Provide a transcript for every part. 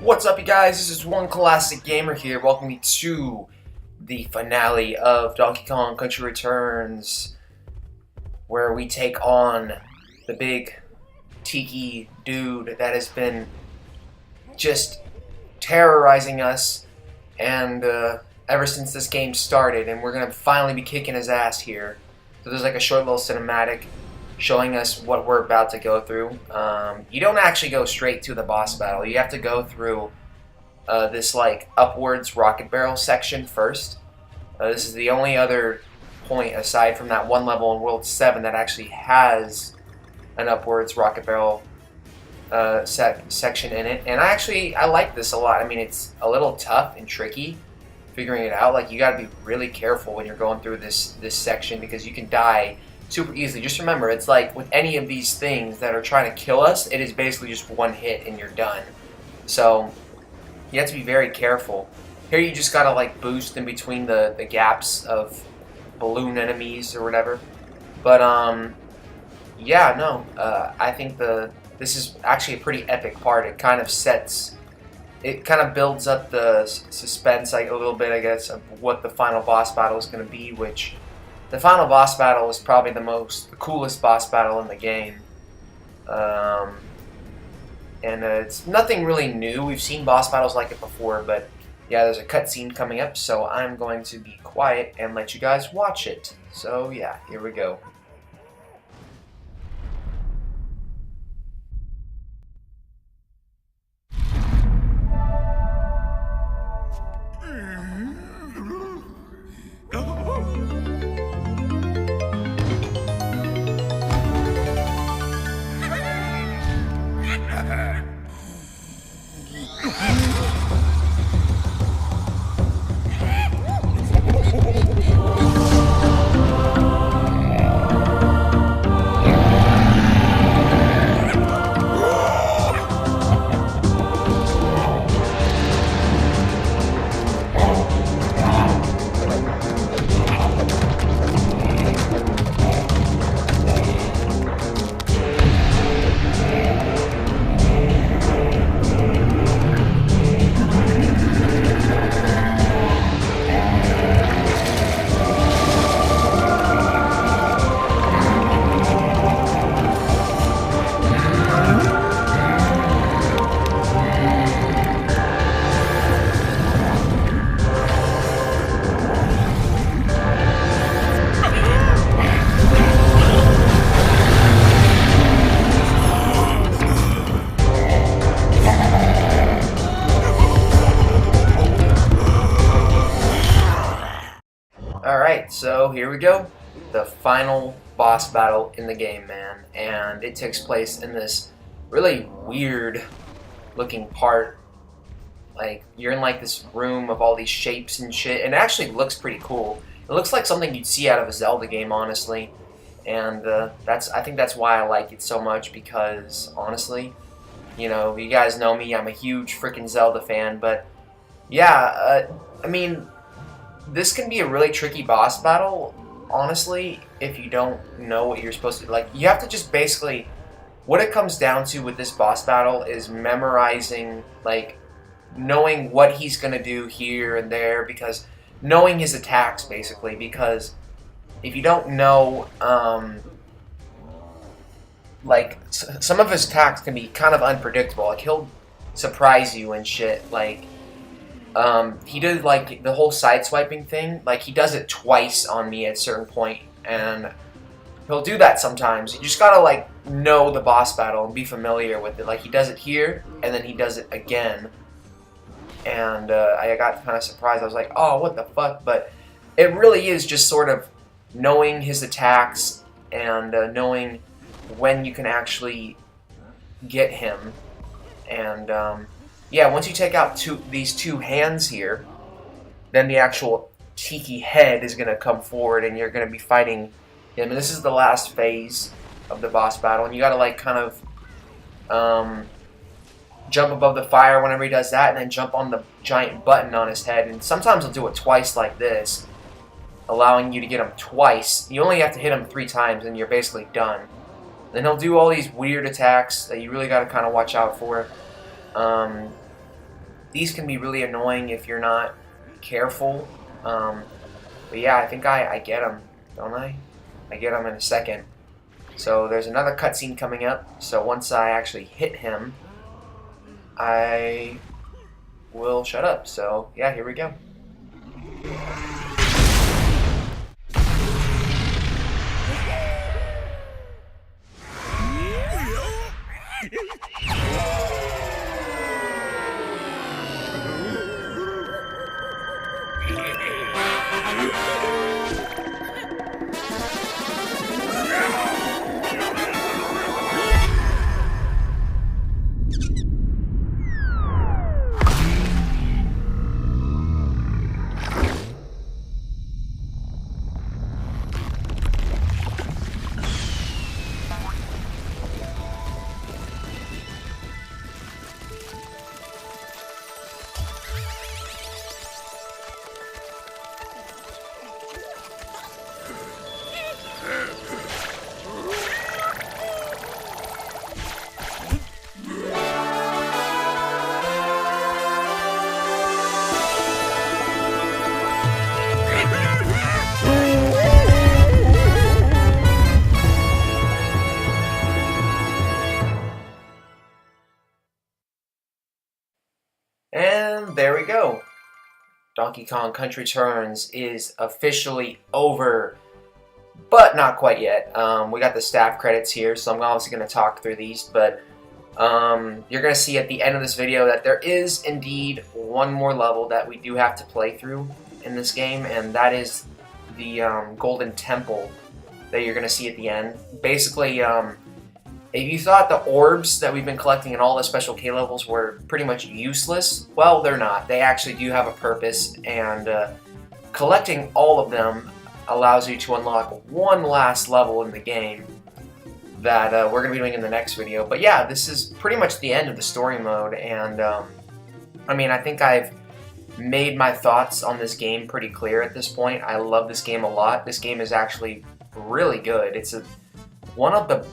What's up, you guys? This is One Classic Gamer here. Welcome you to the finale of Donkey Kong Country Returns, where we take on the big Tiki dude that has been just terrorizing us and ever since this game started, and we're gonna finally be kicking his ass here. So there's like a short little cinematic showing us what we're about to go through. You don't actually go straight to the boss battle. You have to go through this like upwards rocket barrel section first. This is the only other point aside from that one level in World 7 that actually has an upwards rocket barrel section in it. And I like this a lot. I mean, it's a little tough and tricky figuring it out. Like, you gotta be really careful when you're going through this section because you can die super easily. Just remember, it's like with any of these things that are trying to kill us, it is basically just one hit and you're done. So you have to be very careful. Here you just gotta like boost in between the gaps of balloon enemies or whatever. But yeah, no, I think this is actually a pretty epic part. It kind of builds up the suspense like a little bit, I guess, of what the final boss battle is going to be, which the final boss battle is probably the coolest boss battle in the game. And it's nothing really new. We've seen boss battles like it before, but yeah, there's a cutscene coming up, so I'm going to be quiet and let you guys watch it. So yeah, here we go. Alright, so here we go. The final boss battle in the game, man. And it takes place in this really weird looking part. Like, you're in like this room of all these shapes and shit, and it actually looks pretty cool. It looks like something you'd see out of a Zelda game, honestly. And I think that's why I like it so much, because honestly, you know, you guys know me, I'm a huge freaking Zelda fan, but yeah, I mean, this can be a really tricky boss battle, honestly, if you don't know what you're supposed to... Like, you have to just basically... What it comes down to with this boss battle is memorizing, like, knowing what he's going to do here and there, because... Knowing his attacks, basically, because if you don't know, like, some of his attacks can be kind of unpredictable. Like, he'll surprise you and shit, like... he did like the whole side-swiping thing. Like, he does it twice on me at a certain point, and he'll do that sometimes. You just gotta like know the boss battle and be familiar with it. Like, he does it here, and then he does it again. And I got kind of surprised. I was like, oh, what the fuck? But it really is just sort of knowing his attacks and knowing when you can actually get him. And yeah, once you take out these two hands here, then the actual Tiki head is going to come forward and you're going to be fighting him. And this is the last phase of the boss battle. And you got to like kind of jump above the fire whenever he does that, and then jump on the giant button on his head. And sometimes he'll do it twice like this, allowing you to get him twice. You only have to hit him 3 times and you're basically done. Then he'll do all these weird attacks that you really got to kind of watch out for. these can be really annoying if you're not careful. But yeah, I think I get them, don't I? I get them in a second. So there's another cutscene coming up. So once I actually hit him, I will shut up. So yeah, here we go. And there we go. Donkey Kong Country Returns is officially over, but not quite yet. We got the staff credits here, so I'm obviously going to talk through these, but you're going to see at the end of this video that there is indeed one more level that we do have to play through in this game, and that is the Golden Temple that you're going to see at the end. Basically, if you thought the orbs that we've been collecting in all the Special K levels were pretty much useless, well, they're not. They actually do have a purpose, and collecting all of them allows you to unlock one last level in the game that we're going to be doing in the next video. But yeah, this is pretty much the end of the story mode, and I mean, I think I've made my thoughts on this game pretty clear at this point. I love this game a lot. This game is actually really good. It's one of the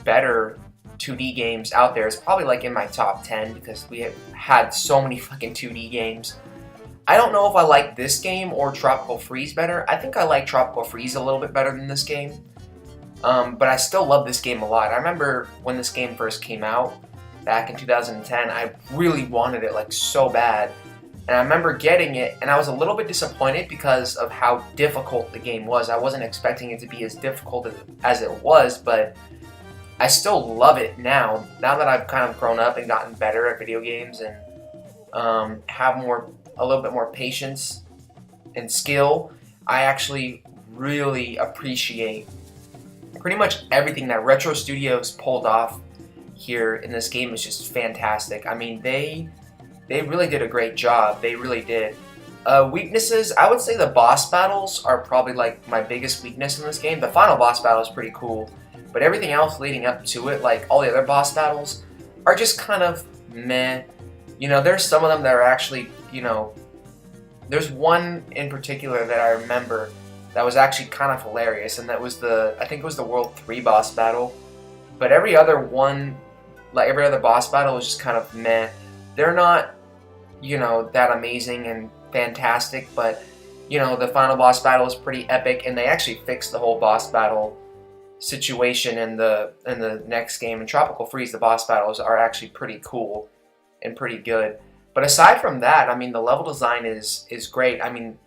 better 2D games out there. It's probably like in my top 10 because we have had so many fucking 2D games. I don't know if I like this game or Tropical Freeze better. I think I like Tropical Freeze a little bit better than this game. But I still love this game a lot. I remember when this game first came out back in 2010, I really wanted it like so bad. And I remember getting it, and I was a little bit disappointed because of how difficult the game was. I wasn't expecting it to be as difficult as it was, but I still love it now. Now that I've kind of grown up and gotten better at video games and have a little bit more patience and skill, I actually really appreciate pretty much everything that Retro Studios pulled off here in this game. Is just fantastic. I mean, they really did a great job. They really did. Weaknesses, I would say the boss battles are probably like my biggest weakness in this game. The final boss battle is pretty cool, but everything else leading up to it, like all the other boss battles, are just kind of meh. You know, there's some of them that are actually, you know, there's one in particular that I remember that was actually kind of hilarious, and that was I think it was the World 3 boss battle. But every other one, like every other boss battle, was just kind of meh. They're not, you know, that amazing and fantastic, but, you know, the final boss battle is pretty epic, and they actually fixed the whole boss battle situation in the next game. In Tropical Freeze, the boss battles are actually pretty cool and pretty good. But aside from that, I mean, the level design is great. I mean,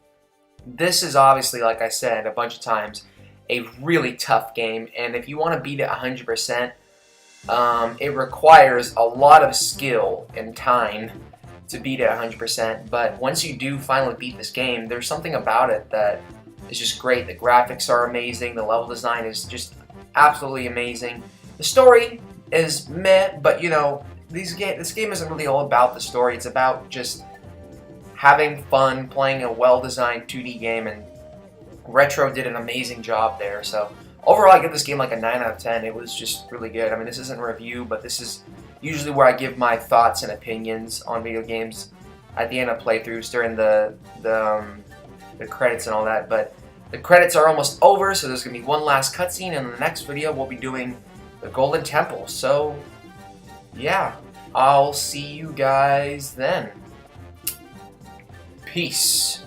this is obviously, like I said a bunch of times, a really tough game, and if you want to beat it 100%, it requires a lot of skill and time to beat it 100%, but once you do finally beat this game, there's something about it that is just great. The graphics are amazing, the level design is just absolutely amazing. The story is meh, but you know, this game isn't really all about the story. It's about just having fun, playing a well-designed 2D game, and Retro did an amazing job there. So overall, I give this game like a 9 out of 10. It was just really good. I mean, this isn't a review, but this is usually where I give my thoughts and opinions on video games at the end of playthroughs during the credits and all that. But the credits are almost over, so there's going to be one last cutscene, and in the next video we'll be doing the Golden Temple. So, yeah, I'll see you guys then. Peace.